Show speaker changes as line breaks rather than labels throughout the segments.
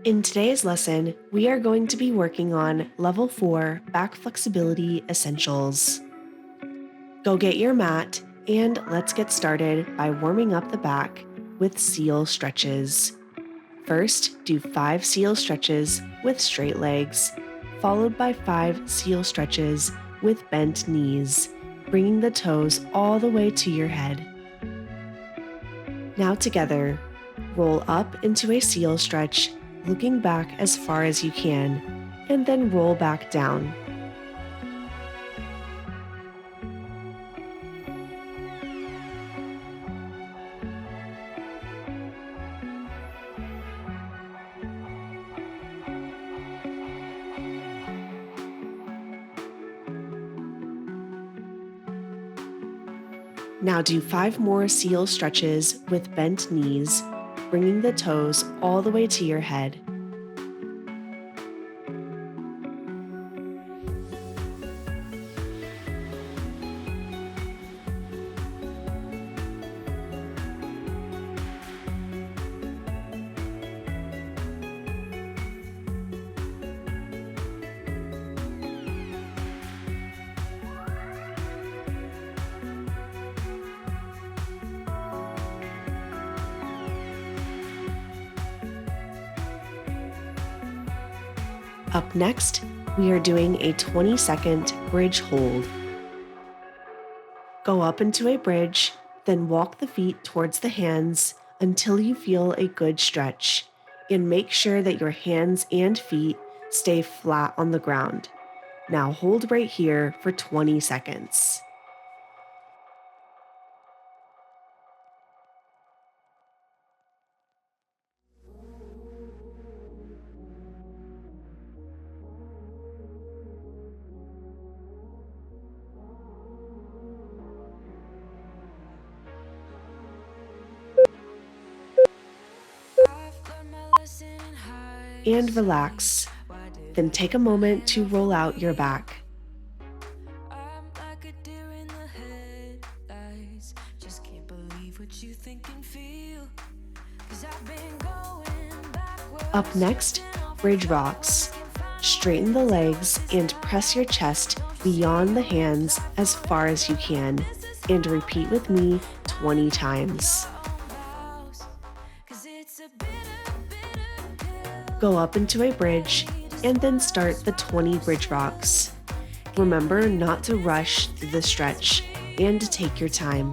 In today's lesson, we are going to be working on Level 4 Back Flexibility Essentials. Go get your mat and let's get started by warming up the back with seal stretches. First, do 5 seal stretches with straight legs, followed by 5 seal stretches with bent knees, bringing the toes all the way to your head. Now together, roll up into a seal stretch, looking back as far as you can, and then roll back down. Now do 5 more seal stretches with bent knees, bringing the toes all the way to your head. Up next, we are doing a 20-second bridge hold. Go up into a bridge, then walk the feet towards the hands until you feel a good stretch, and make sure that your hands and feet stay flat on the ground. Now hold right here for 20 seconds. And relax. Then take a moment to roll out your back. Up next, bridge rocks. Straighten the legs and press your chest beyond the hands as far as you can, and repeat with me 20 times. Go up into a bridge and then start the 20 bridge rocks. Remember not to rush through the stretch and to take your time.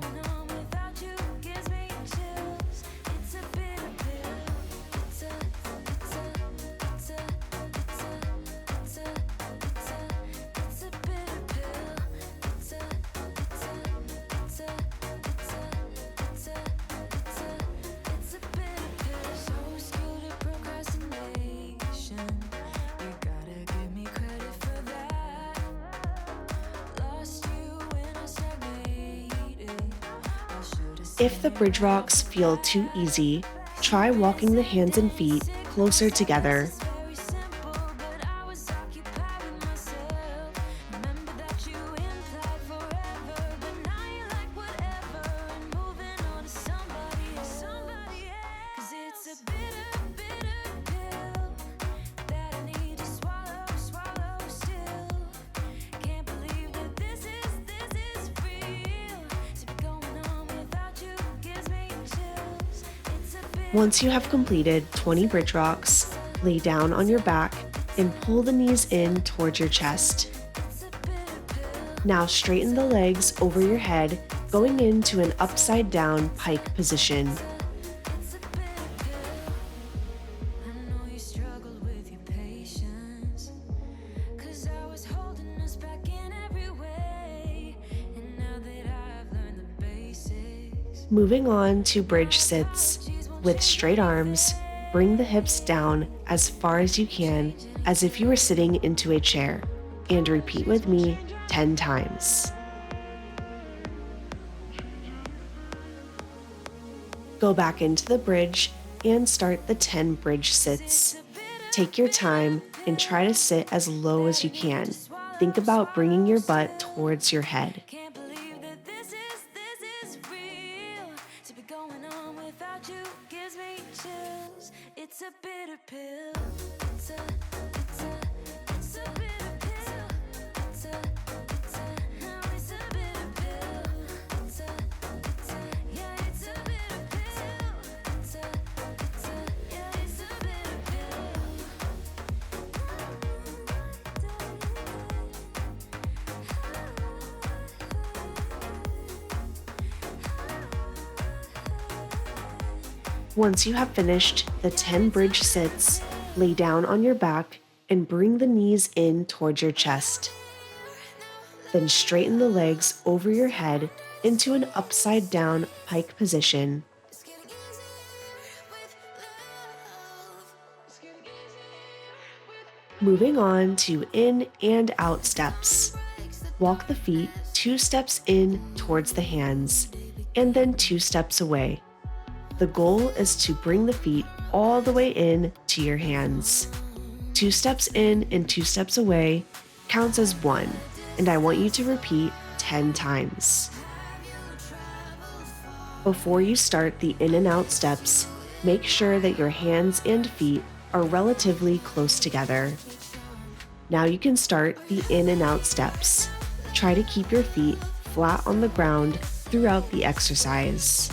If the bridge rocks feel too easy, try walking the hands and feet closer together. Once you have completed 20 bridge rocks, lay down on your back and pull the knees in towards your chest. Now straighten the legs over your head, going into an upside down pike position. Moving on to bridge sits. With straight arms, bring the hips down as far as you can, as if you were sitting into a chair, and repeat with me 10 times. Go back into the bridge and start the 10 bridge sits. Take your time and try to sit as low as you can. Think about bringing your butt towards your head.
Going on without you gives me chills. It's a bitter pill.
Once you have finished the 10 bridge sits, lay down on your back and bring the knees in towards your chest. Then straighten the legs over your head into an upside down pike position. Moving on to in and out steps. Walk the feet 2 steps in towards the hands and then 2 steps away. The goal is to bring the feet all the way in to your hands. 2 steps in and 2 steps away counts as 1, and I want you to repeat 10 times. Before you start the in and out steps, make sure that your hands and feet are relatively close together. Now you can start the in and out steps. Try to keep your feet flat on the ground throughout the exercise.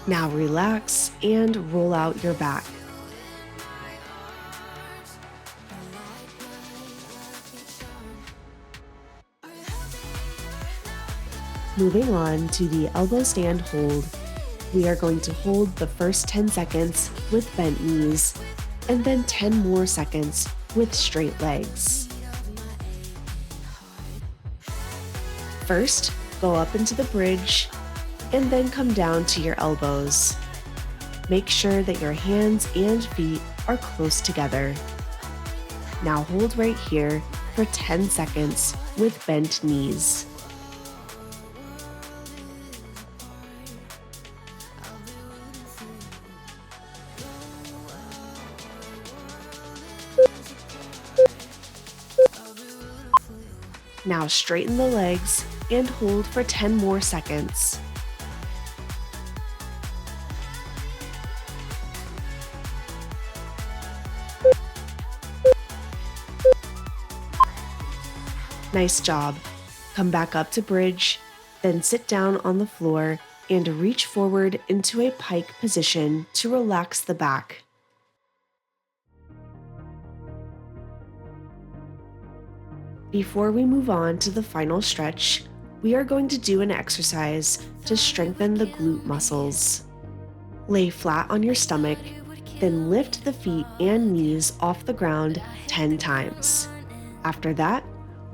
Now relax and roll out your back. Moving on to the elbow stand hold. We are going to hold the first 10 seconds with bent knees and then 10 more seconds with straight legs. First, go up into the bridge and then come down to your elbows. Make sure that your hands and feet are close together. Now hold right here for 10 seconds with bent knees. Now straighten the legs and hold for 10 more seconds. Nice job. Come back up to bridge, then sit down on the floor and reach forward into a pike position to relax the back. Before we move on to the final stretch, we are going to do an exercise to strengthen the glute muscles. Lay flat on your stomach, then lift the feet and knees off the ground 10 times. After that,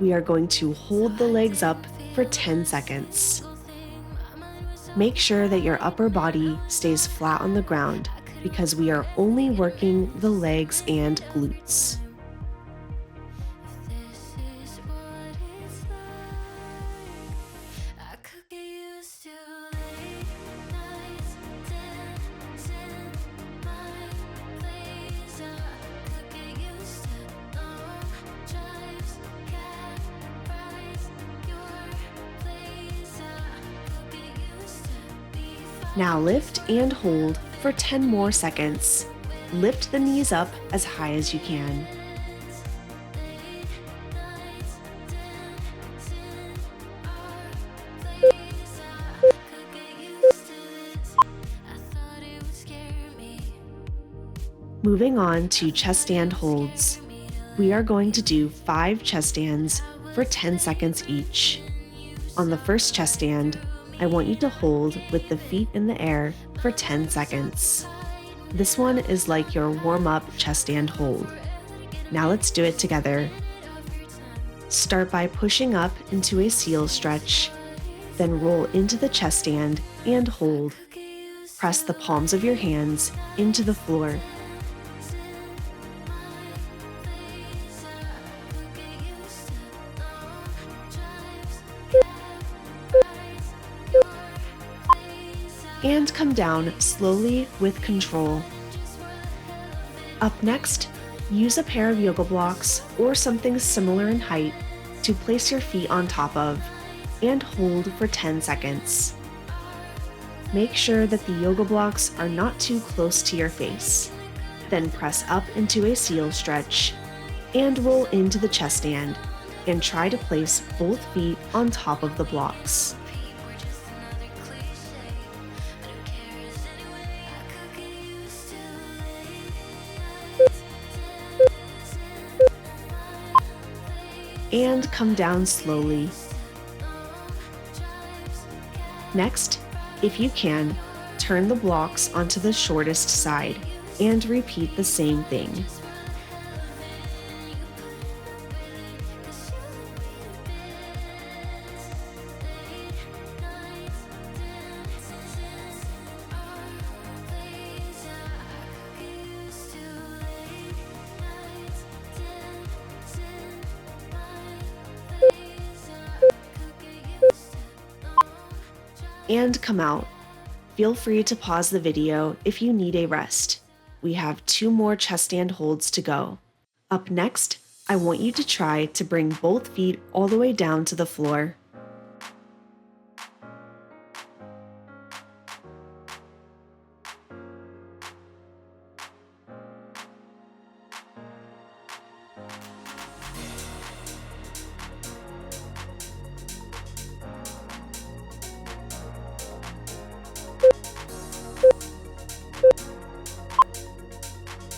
we are going to hold the legs up for 10 seconds. Make sure that your upper body stays flat on the ground because we are only working the legs and glutes. Now lift and hold for 10 more seconds. Lift the knees up as high as you can. Moving on to chest stand holds. We are going to do 5 chest stands for 10 seconds each. On the first chest stand, I want you to hold with the feet in the air for 10 seconds. This one is like your warm-up chest stand hold. Now let's do it together. Start by pushing up into a seal stretch, then roll into the chest stand and hold. Press the palms of your hands into the floor. And come down slowly with control. Up next, use a pair of yoga blocks or something similar in height to place your feet on top of and hold for 10 seconds. Make sure that the yoga blocks are not too close to your face. Then press up into a seal stretch and roll into the chest stand and try to place both feet on top of the blocks. And come down slowly. Next, if you can, turn the blocks onto the shortest side and repeat the same thing. And come out. Feel free to pause the video if you need a rest. We have 2 more chest stand holds to go. Up next, I want you to try to bring both feet all the way down to the floor.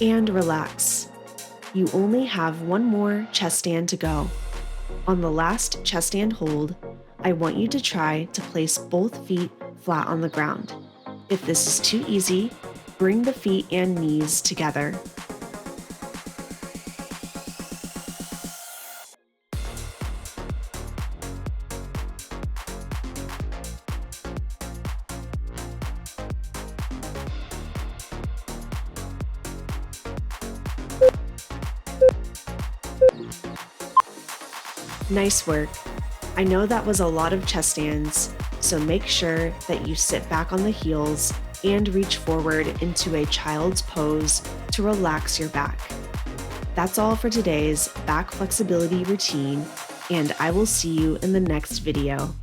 And relax. You only have 1 more chest stand to go. On the last chest stand hold, I want you to try to place both feet flat on the ground. If this is too easy, bring the feet and knees together. Nice work. I know that was a lot of chest stands, so make sure that you sit back on the heels and reach forward into a child's pose to relax your back. That's all for today's back flexibility routine, and I will see you in the next video.